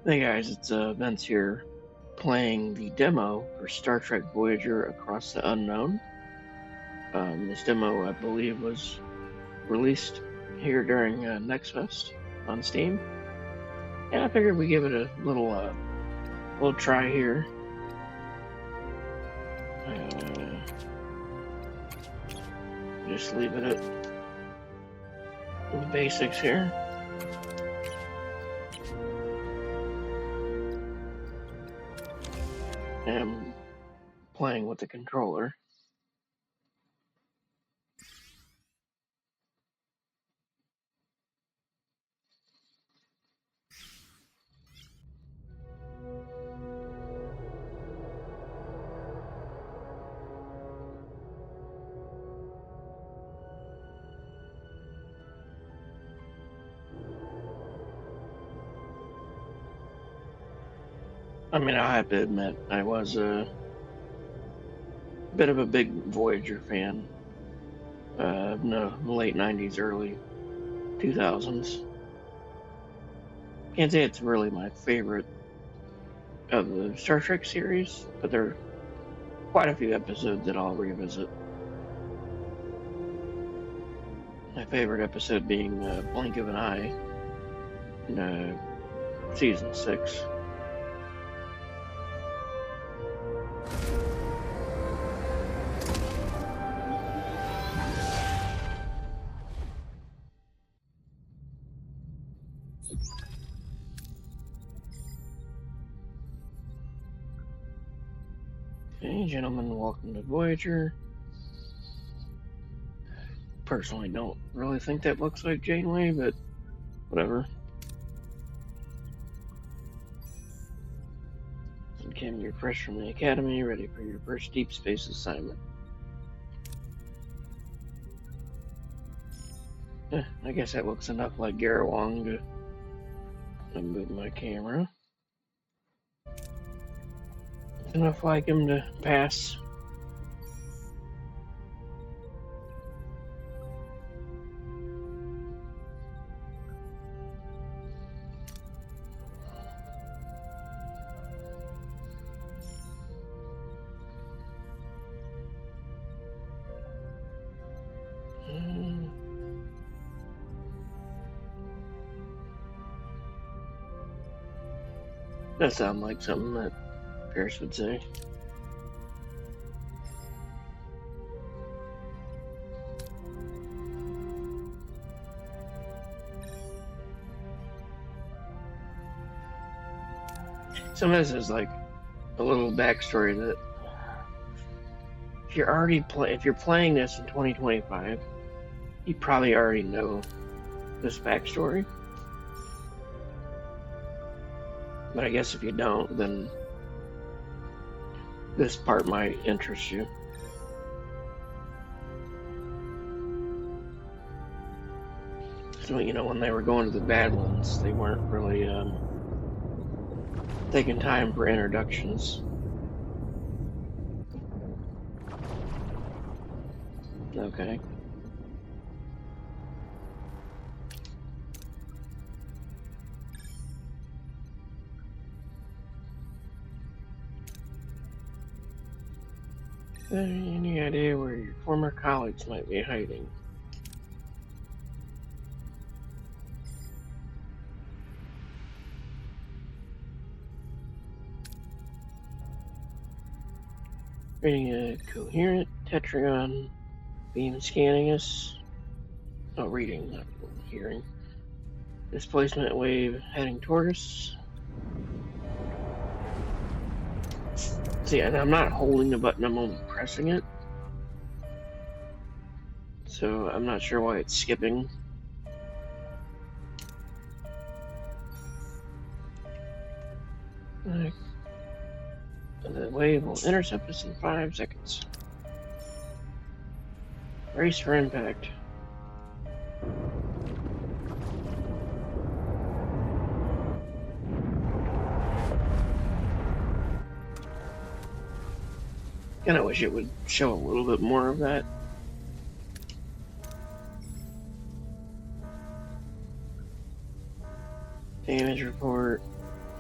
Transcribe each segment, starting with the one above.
Hey guys, it's Vince here, playing the demo for Star Trek Voyager Across the Unknown. This demo, I believe, was released here during Next Fest on Steam, and I figured we'd give it a little try here. Just leave it at the basics here. I'm playing with the controller. I mean, I have to admit, I was a bit of a big Voyager fan. No, late 90s, early 2000s. Can't say it's really my favorite of the Star Trek series, but there are quite a few episodes that I'll revisit. My favorite episode being Blink of an Eye in season 6. Okay, gentlemen, welcome to Voyager. Personally, don't really think that looks like Janeway, but whatever. And Kim, you're fresh from the academy, ready for your first deep space assignment. I guess that looks enough like Garawang to move my camera. Enough like him to pass. That sounds like something that Pierce would say. Some of this is like a little backstory that if you're playing this in 2025, you probably already know this backstory. But I guess if you don't, then this part might interest you. So, when they were going to the Badlands, they weren't really taking time for introductions. Okay. Any idea where your former colleagues might be hiding? Reading a coherent tetragon beam scanning us. Oh, reading, not hearing. Displacement wave heading toward us. See, and I'm not holding the button, I'm only pressing it. So I'm not sure why it's skipping. The wave will intercept us in 5 seconds. Brace for impact. Kinda wish it would show a little bit more of that. Damage report.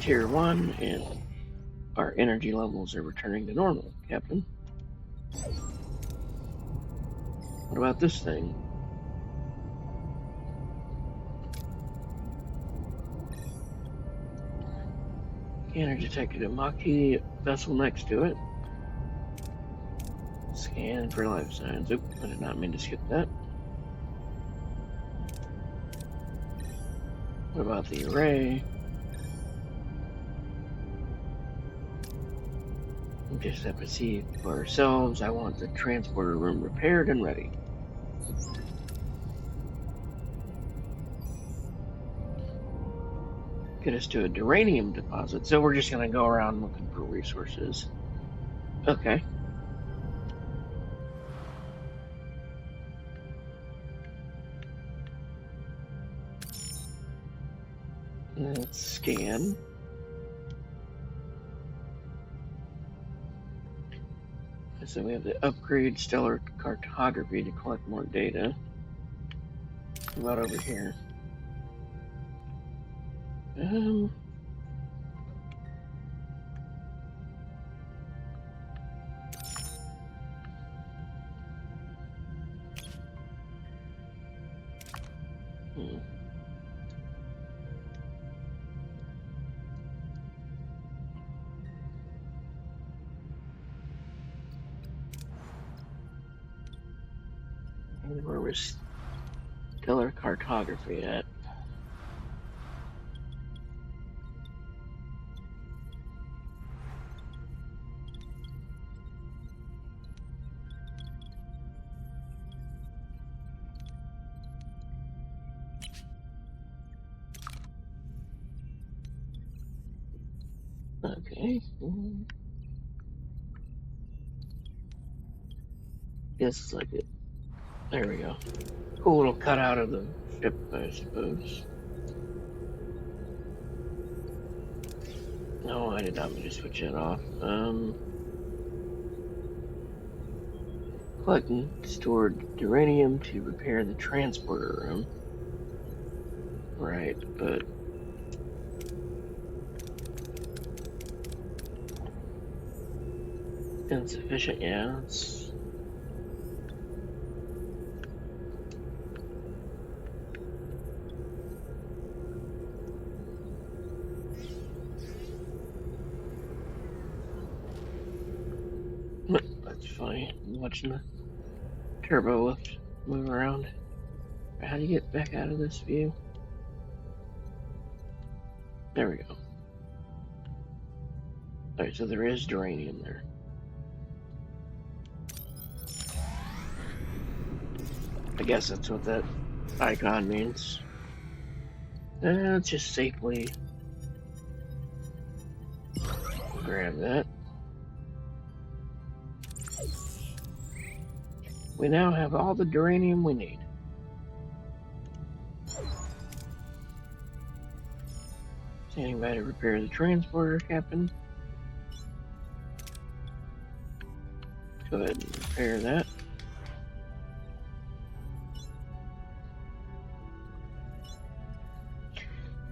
Tier 1, and our energy levels are returning to normal, Captain. What about this thing? Scanner detected a Maquis vessel next to it. Scan for life signs. Oop, I did not mean to skip that. What about the array? We just have to see for ourselves. I want the transporter room repaired and ready. Get us to a duranium deposit. So we're just going to go around looking for resources. Okay. Let's scan. So we have to upgrade stellar cartography to collect more data. What about over here? Where was stellar cartography at? Okay. Yes, like it. There we go. Cool little cutout of the ship, I suppose. No, I did not mean to switch it off. Collecting stored uranium to repair the transporter room. Right, but insufficient. Yeah, it's. That's funny. I'm watching the turbo lift move around. How do you get back out of this view? There we go. Alright, so there is uranium there. I guess that's what that icon means. Let's just safely grab that. We now have all the uranium we need. Standing by to repair the transporter, Captain. Go ahead and repair that.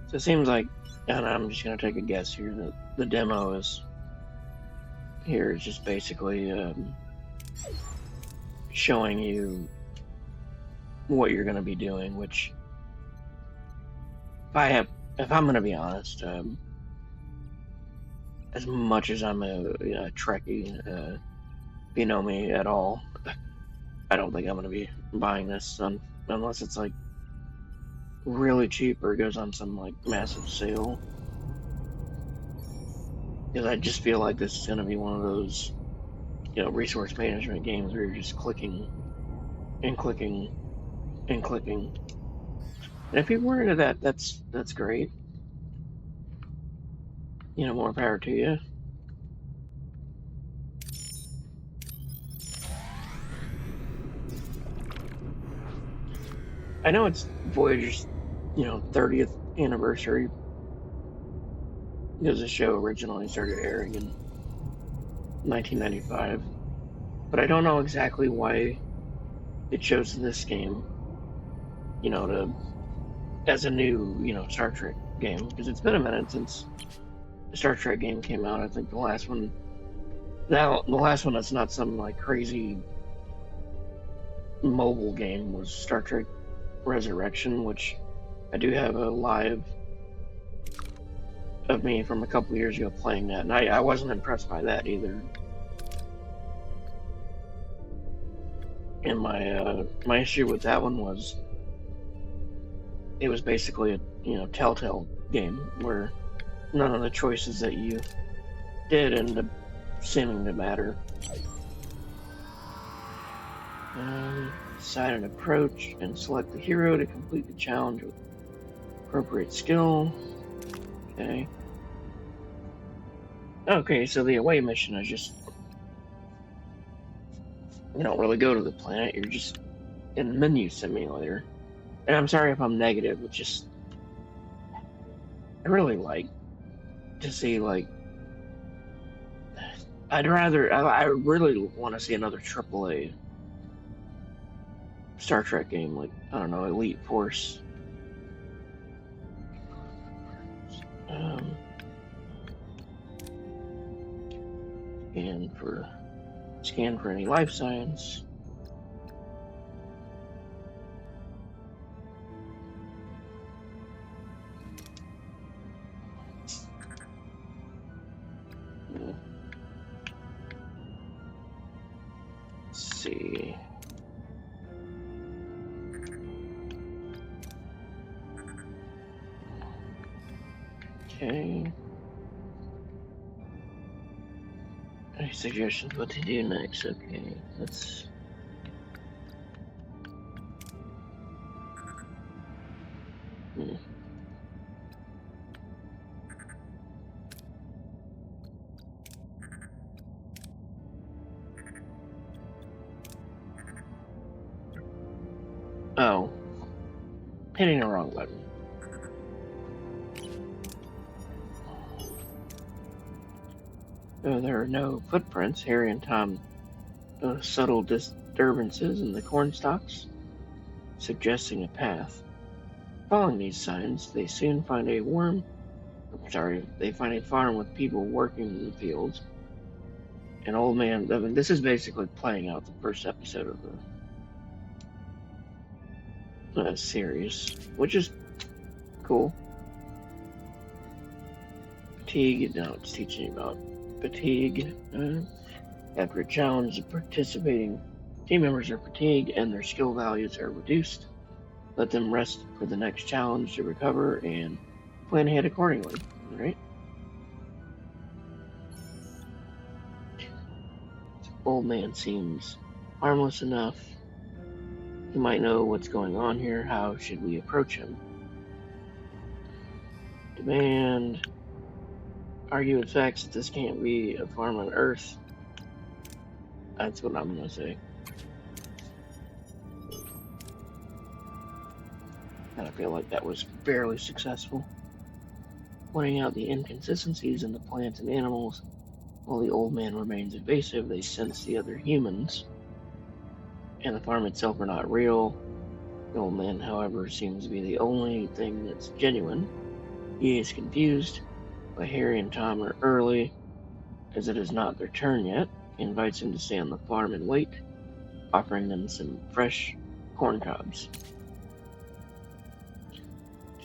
So it seems like, and I'm just going to take a guess here, that the demo is just basically showing you what you're going to be doing, which if I'm going to be honest, as much as I'm a Trekkie, if you know me at all, I don't think I'm going to be buying this unless it's like really cheap or it goes on some like massive sale. Because I just feel like this is going to be one of those, resource management games where you're just clicking and clicking and clicking. And if people are into that, that's great. More power to you. I know it's Voyager's, 30th anniversary, because the show originally started airing in 1995, but I don't know exactly why it chose this game, as a new, Star Trek game, because it's been a minute since Star Trek game came out. I think the last one. Now the last one that's not some like crazy mobile game was Star Trek Resurrection, which I do have a live of me from a couple years ago playing that, and I wasn't impressed by that either. And my issue with that one was it was basically a Telltale game where none of the choices that you did ended up seeming to matter. Decide an approach and select the hero to complete the challenge with appropriate skill. Okay. Okay, so the away mission is just you don't really go to the planet, you're just in the menu simulator. And I'm sorry if I'm negative, but just I really like to see like I really want to see another AAA Star Trek game, like I don't know, Elite Force. Scan for any life signs. Let's see. Okay. Any suggestions what to do next? Okay, let's. Oh, hitting the wrong button. There are no footprints. Harry and Tom subtle disturbances in the corn stalks, suggesting a path. Following these signs, they soon find a farm with people working in the fields. An old man. I mean, this is basically playing out the first episode of the series, which is cool. Fatigue. Now it's teaching about fatigue. After a challenge, the participating team members are fatigued and their skill values are reduced. Let them rest for the next challenge to recover and plan ahead accordingly. All right. Old man seems harmless enough. He might know what's going on here. How should we approach him? Demand. Argue with facts that this can't be a farm on Earth. That's what I'm going to say. And I feel like that was fairly successful. Pointing out the inconsistencies in the plants and animals, while the old man remains evasive, they sense the other humans and the farm itself are not real. The old man, however, seems to be the only thing that's genuine. He is confused, but Harry and Tom are early, as it is not their turn yet. He invites him to stay on the farm and wait, offering them some fresh corn cobs.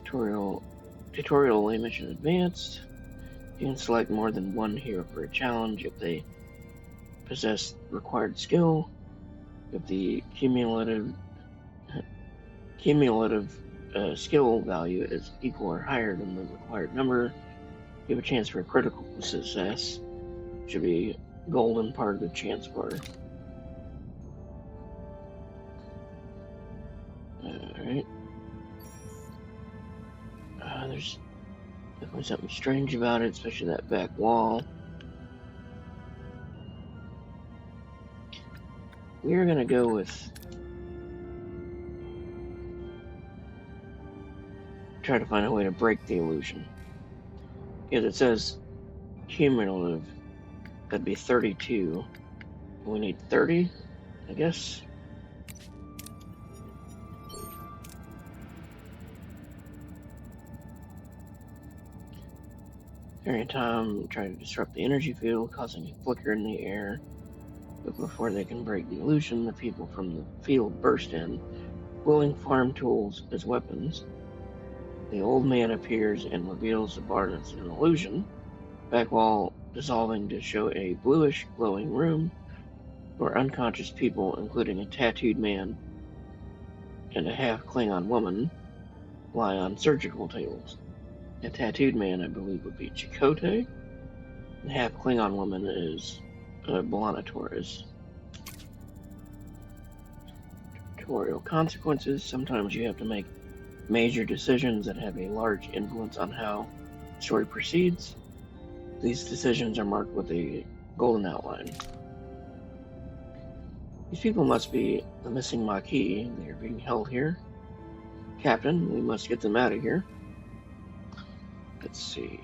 Tutorial away mission advanced. You can select more than one hero for a challenge if they possess required skill. If the cumulative skill value is equal or higher than the required number, you have a chance for a critical success. Should be golden part of the chance bar. Alright. There's definitely something strange about it, especially that back wall. We're gonna go with try to find a way to break the illusion. Because it says cumulative, that'd be 32. We need 30, I guess. Harry and Tom try to disrupt the energy field, causing a flicker in the air. But before they can break the illusion, the people from the field burst in, wielding farm tools as weapons. The old man appears and reveals the barn as an illusion, back wall dissolving to show a bluish glowing room where unconscious people, including a tattooed man and a half Klingon woman, lie on surgical tables. A tattooed man, I believe, would be Chakotay. The half Klingon woman is B'Elanna Torres. Tutorial consequences. Sometimes you have to make major decisions that have a large influence on how the story proceeds. These decisions are marked with a golden outline. These people must be the missing Maquis. They are being held here. Captain, we must get them out of here. Let's see.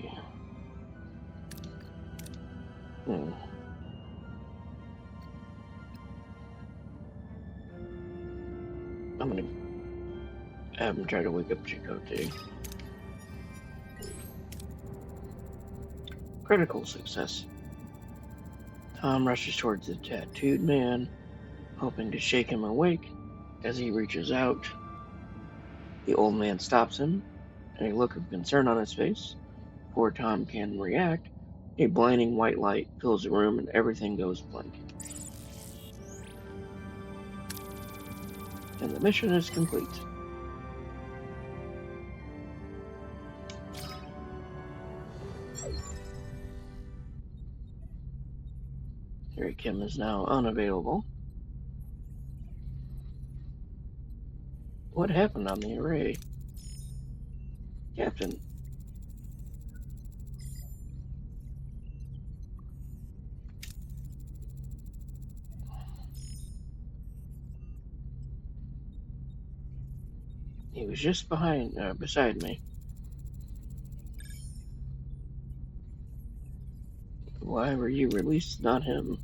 I'm gonna have him try to wake up Chakotay. Critical success. Tom rushes towards the tattooed man, hoping to shake him awake. As he reaches out, the old man stops him, and a look of concern on his face. Before Tom can react, a blinding white light fills the room and everything goes blank. And the mission is complete. Harry Kim is now unavailable. What happened on the array? Captain. He was just beside me. Why were you released, not him?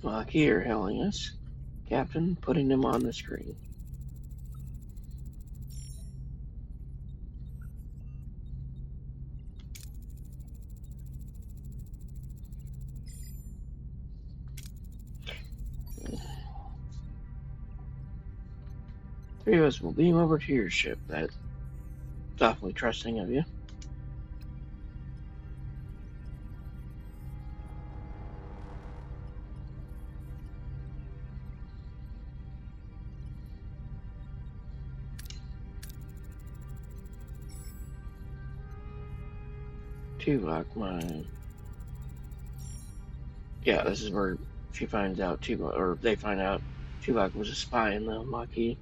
Maquis are hailing us. Captain, putting them on the screen. Three of us will beam over to your ship. That's awfully trusting of you. Tuvok, yeah, this is where she finds out Tuvok, or they find out Tuvok was a spy in the Maquis.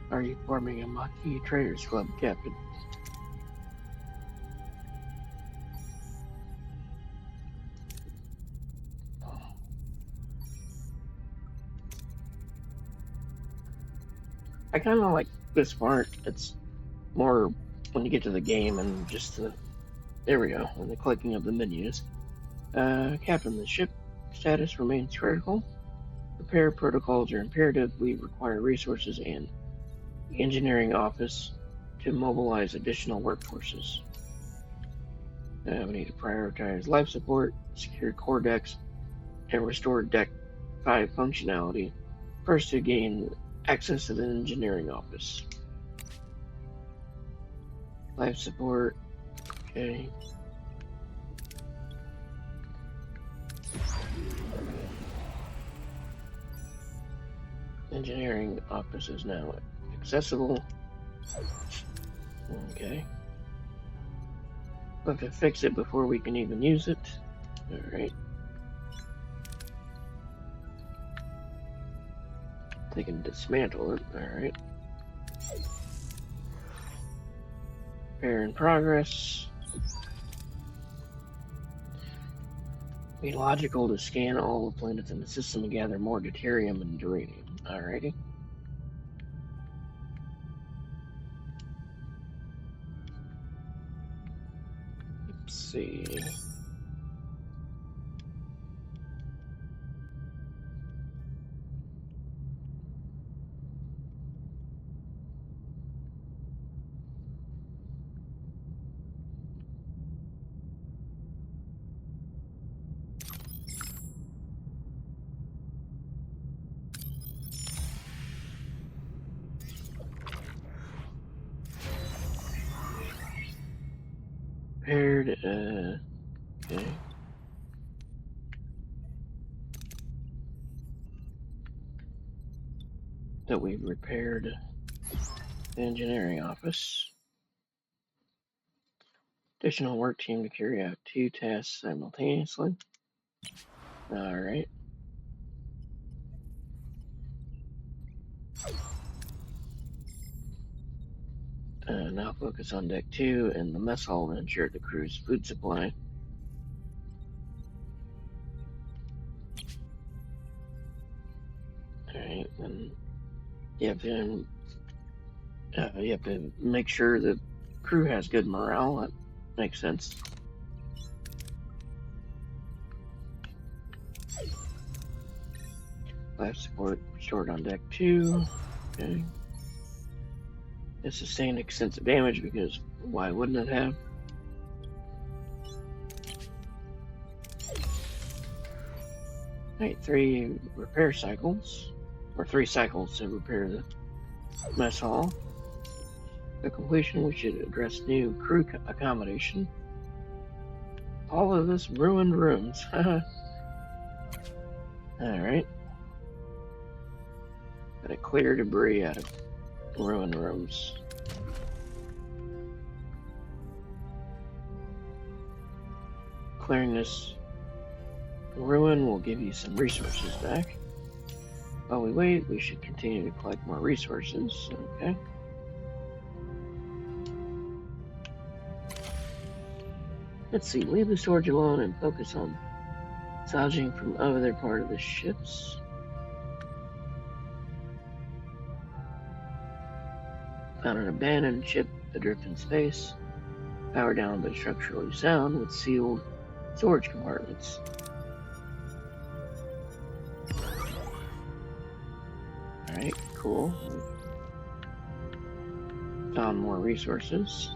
Are you forming a Maquis Traders Club, Captain? I kind of like this part. It's more when you get to the game and just the... There we go, and the clicking of the menus. Captain, the ship status remains critical. Repair protocols are imperative. We require resources and the engineering office to mobilize additional workforces. We need to prioritize life support, secure core decks, and restore Deck 5 functionality. First, to gain access to the engineering office. Life support, okay. Engineering office is now accessible. Okay. We'll have to fix it before we can even use it. Alright. They can dismantle it. Alright. Repair in progress. Be logical to scan all the planets in the system and gather more deuterium and uranium. Alrighty. Let's see. Repaired, okay. That we've repaired the engineering office. Additional work team to carry out 2 tasks simultaneously. Alright. Now focus on deck 2 and the mess hall to ensure the crew's food supply. Alright, then you have to make sure the crew has good morale. That makes sense. Life support restored on deck 2. Okay. It sustained extensive damage because why wouldn't it have? Alright, 3 repair cycles, or 3 cycles to repair the mess hall. The completion, we should address new crew accommodation. All of this ruined rooms. Alright. Gotta clear debris out of ruined rooms. Clearing this ruin will give you some resources back. While we wait, we should continue to collect more resources. Okay. Let's see, leave the storage alone and focus on salvaging from other part of the ships. Found an abandoned ship adrift in space, powered down but structurally sound with sealed storage compartments. Alright, cool. Found more resources.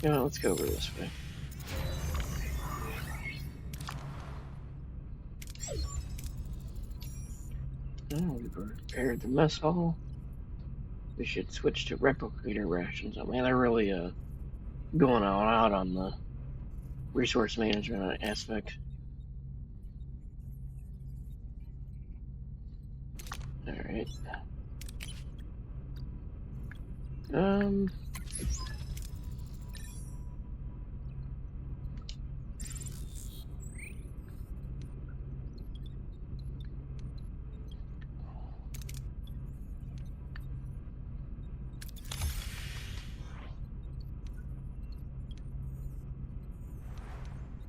Yeah, let's go over this way. Oh, we've repaired the mess hall. We should switch to replicator rations. I mean, they're really going all out on the resource management aspect. Alright.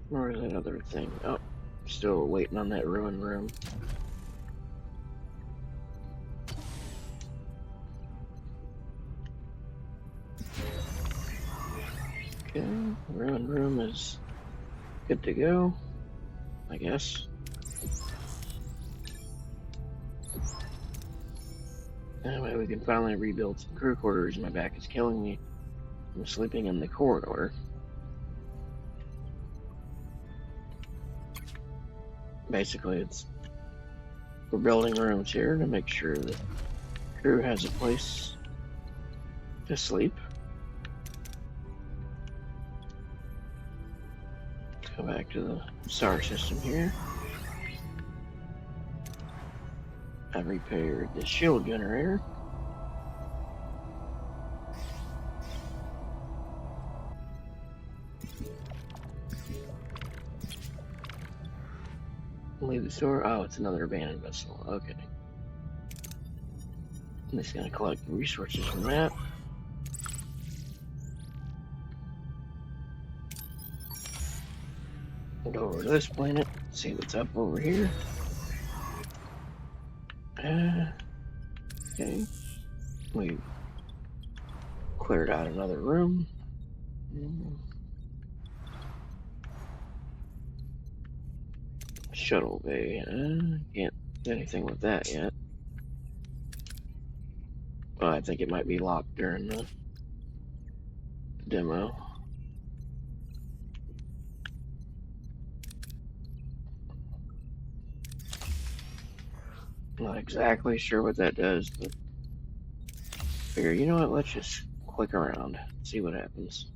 Where's that other thing? Oh, still waiting on that ruined room. Okay, ruined room is good to go, I guess. Anyway, we can finally rebuild some crew quarters. My back is killing me. I'm sleeping in the corridor. Basically, we're building rooms here to make sure the crew has a place to sleep. Let's go back to the star system here. I repaired the shield generator. Leave the store. Oh, it's another abandoned vessel. Okay. I'm just gonna collect resources from that. Go over to this planet. See what's up over here. Okay. We cleared out another room. Shuttle bay. Can't do anything with that yet. Well, I think it might be locked during the demo. Not exactly sure what that does, but figure, you know what, let's just click around, see what happens.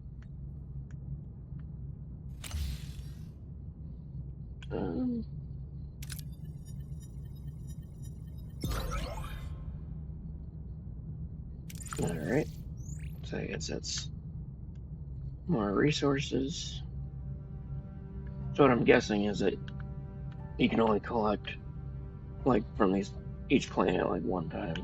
Alright, so I guess that's more resources. So what I'm guessing is that you can only collect, like, from each planet, like, one time.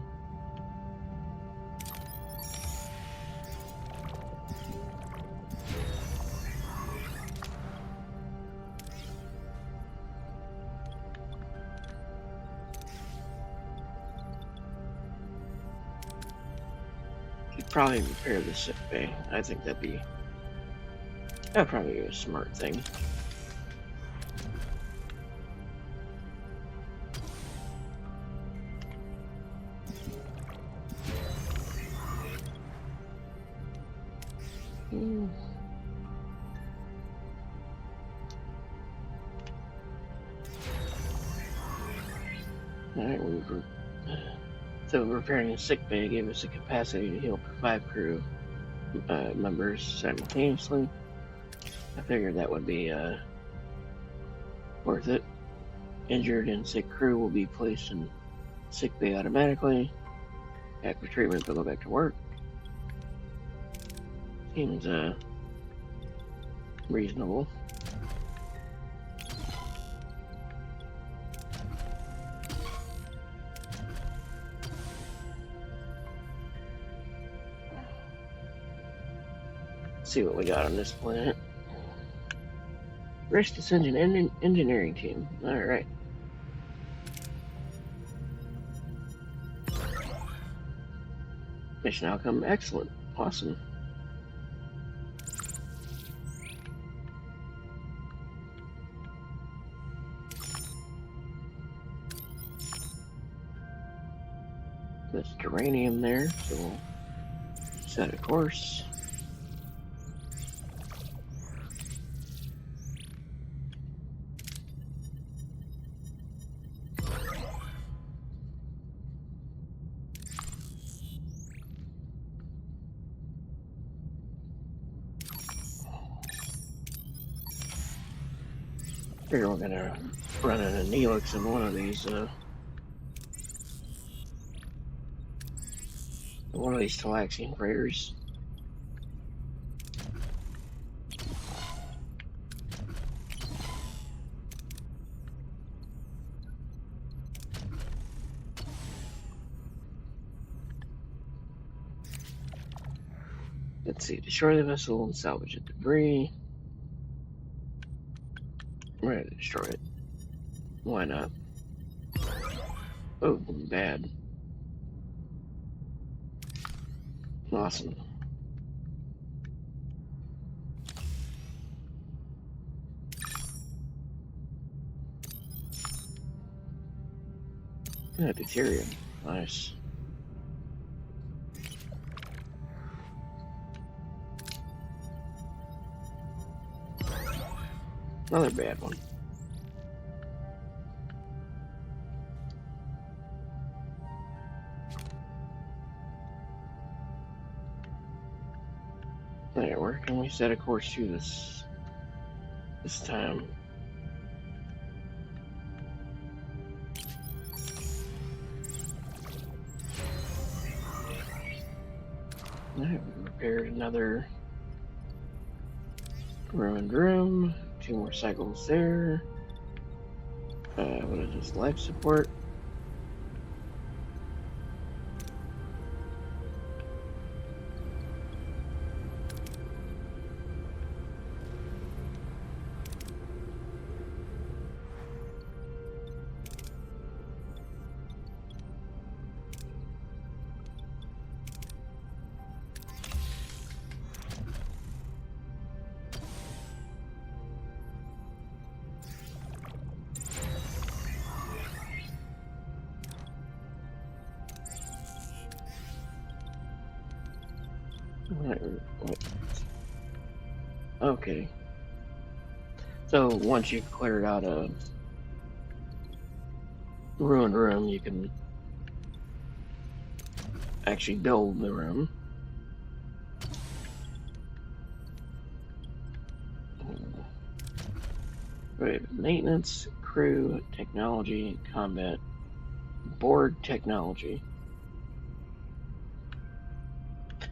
You'd probably repair the sick bay. I think that'd probably be a smart thing. Alright, so repairing a sick bay gave us the capacity to heal 5 crew members simultaneously. I figured that would be worth it. Injured and sick crew will be placed in sick bay automatically. After treatment, they'll go back to work. Seems reasonable. See what we got on this planet. Risk Ascension engineering team. Alright. Mission outcome excellent. Awesome. There's geranium there, so we'll set a course. Figure we're gonna run an Neelix in one of these Talaxian freighters. Let's see, destroy the vessel and salvage its debris. We're gonna destroy it. Why not? Oh, bad. Awesome. Yeah, deuterium. Nice. Another bad one. Alright, where can we set a course to this time? Alright, we repaired another ruined room. 2 more cycles there. What is this? Life support? Okay. So once you've cleared out a ruined room, you can actually build the room. Right, maintenance, crew, technology, combat, board technology.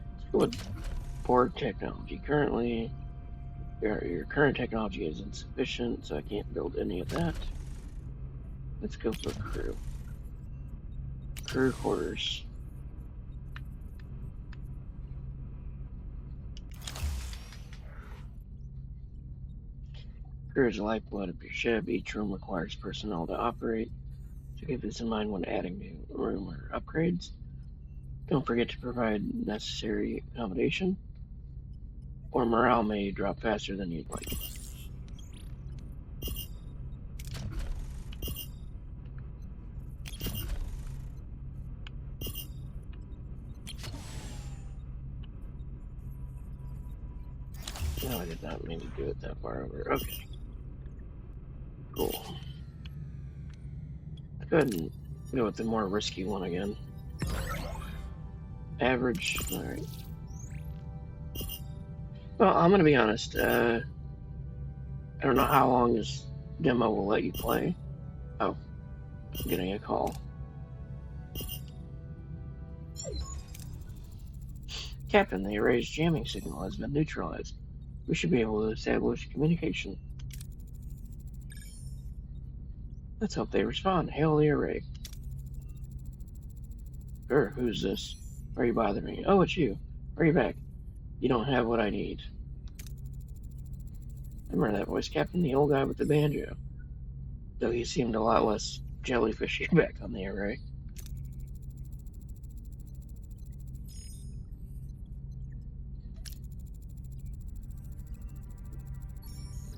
Let's go with board technology. Currently, your current technology is insufficient, so I can't build any of that. Let's go for crew. Crew quarters. Crew is the lifeblood of your ship. Each room requires personnel to operate, so keep this in mind when adding new room or upgrades. Don't forget to provide necessary accommodation, or morale may drop faster than you'd like. No, I did not mean to do it that far over. Okay. Cool. Let's go ahead and go with the more risky one again. Average. Alright. Well, I'm gonna be honest. I don't know how long this demo will let you play. Oh, I'm getting a call. Captain, the array's jamming signal has been neutralized. We should be able to establish communication. Let's hope they respond. Hail the array. Sure, who's this? Why are you bothering me? Oh, it's you. Hurry back. You don't have what I need. I remember that voice, Captain, the old guy with the banjo. Though he seemed a lot less jellyfishy back on the array.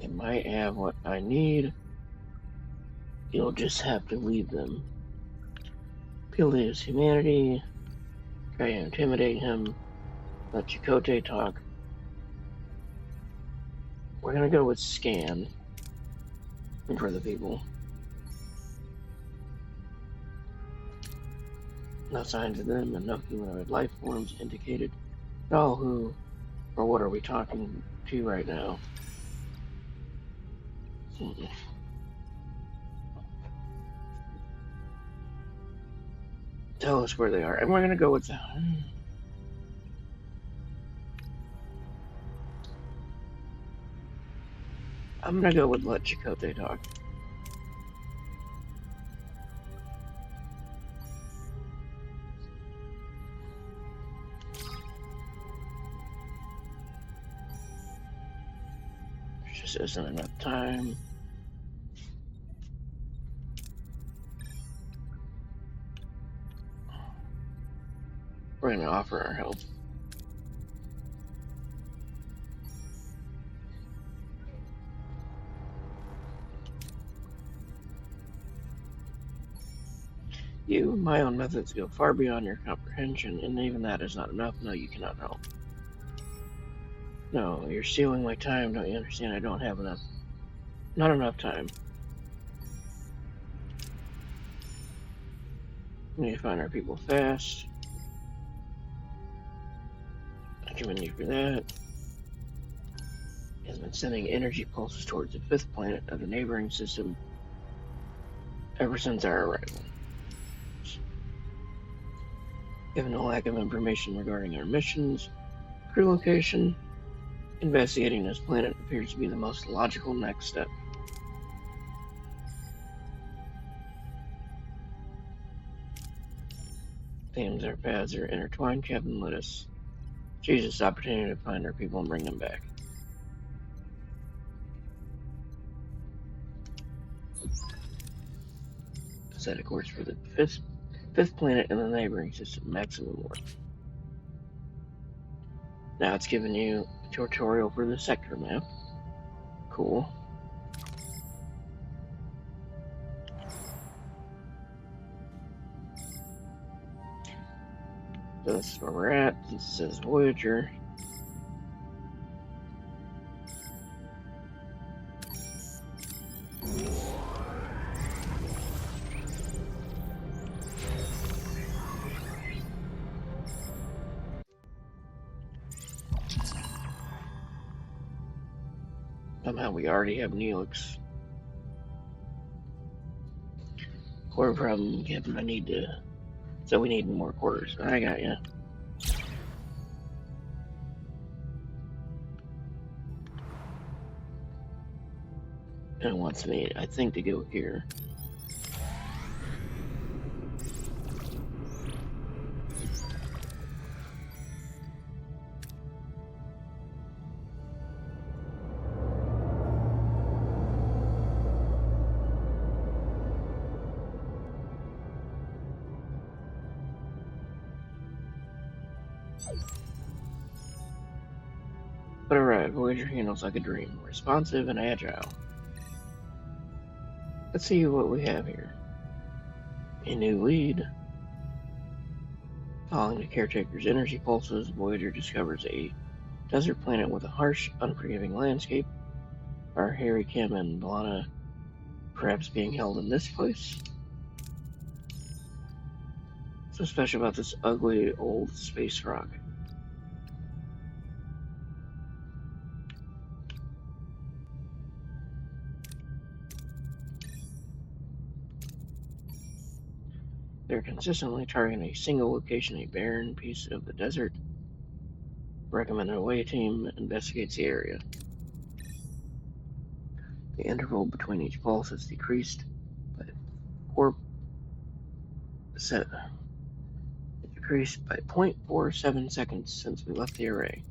They might have what I need. You'll just have to leave them. Appeal to his humanity. Try to intimidate him. Let Chakotay talk. We're gonna go with scan for the people. No signs of them and no humanoid life forms indicated. Oh, who or what are we talking to right now? Tell us where they are. And we're gonna go with that. I'm gonna go with let Chakotay talk. There just isn't enough time. We're gonna offer our help. You, my own methods go far beyond your comprehension, and even that is not enough. No, you cannot help. No, you're stealing my time. Don't you understand? I don't have enough. Not enough time. We need to find our people fast. I commend you for that. He has been sending energy pulses towards the fifth planet of the neighboring system ever since our arrival. Given the lack of information regarding our missions, crew location, investigating this planet appears to be the most logical next step. Themes our paths are intertwined, Captain. Let us choose this opportunity to find our people and bring them back. Set a course for the fifth planet in the neighboring system, maximum warp. Now it's giving you a tutorial for the sector map. Cool. So this is where we're at. This says Voyager. Somehow we already have Neelix. Core problem, Captain. I need to. So we need more quarters. I got ya. And it wants me, I think, to go here. But alright, Voyager handles like a dream, responsive and agile. Let's see what we have here. A new lead. Following the caretaker's energy pulses, Voyager discovers a desert planet with a harsh, unforgiving landscape. Are Harry, Kim, and B'Elanna perhaps being held in this place? What's so special about this ugly old space rock? They're consistently targeting a single location, a barren piece of the desert. Recommended away team investigates the area. The interval between each pulse has decreased by 0.47 seconds since we left the array.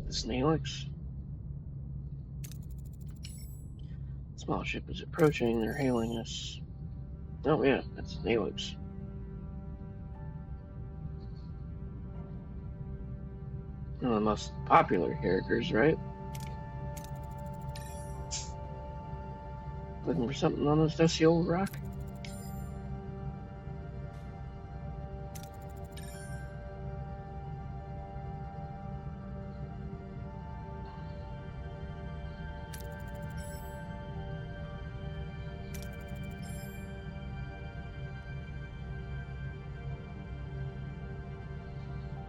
This Neelix. Small ship is approaching. They're hailing us. Oh yeah, that's Neelix. One of the most popular characters, right? Looking for something on this dusty old rock?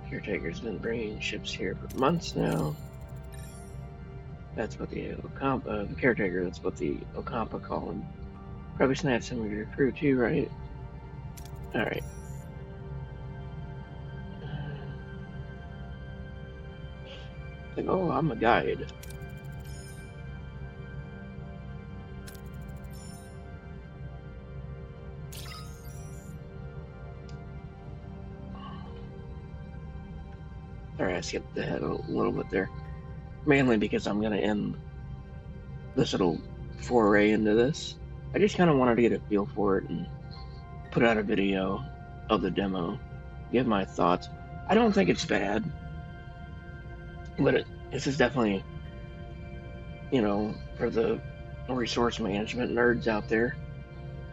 Caretaker's been bringing ships here for months now. That's what the caretaker, that's what the Ocampa call him. Probably snatched some of your crew too, right? Alright. Like, oh, I'm a guide. Sorry, I skipped ahead a little bit there. Mainly because I'm going to end this little foray into this. I just kind of wanted to get a feel for it and put out a video of the demo, give my thoughts. I don't think it's bad, but this is definitely, you know, for the resource management nerds out there.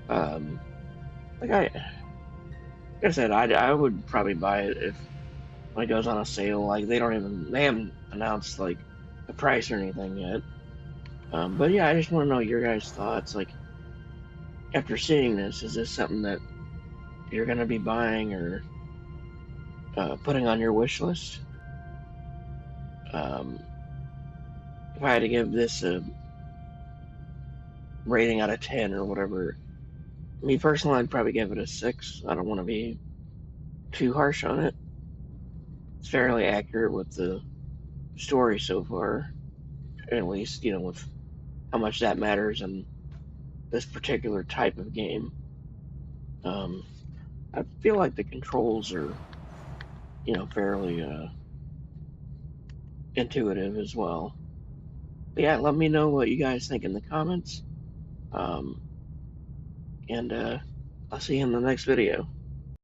Like I said, I would probably buy it if when it goes on a sale. Like they haven't announced like the price or anything yet. But yeah, I just want to know your guys' thoughts. Like after seeing this, is this something that you're gonna be buying or putting on your wish list? If I had to give this a rating out of 10 or whatever, me personally, I'd probably give it a 6. I don't want to be too harsh on it. It's fairly accurate with the story so far, at least, with how much that matters in this particular type of game. Um, I feel like the controls are, fairly intuitive as well. But yeah, let me know what you guys think in the comments. Um, and I'll see you in the next video.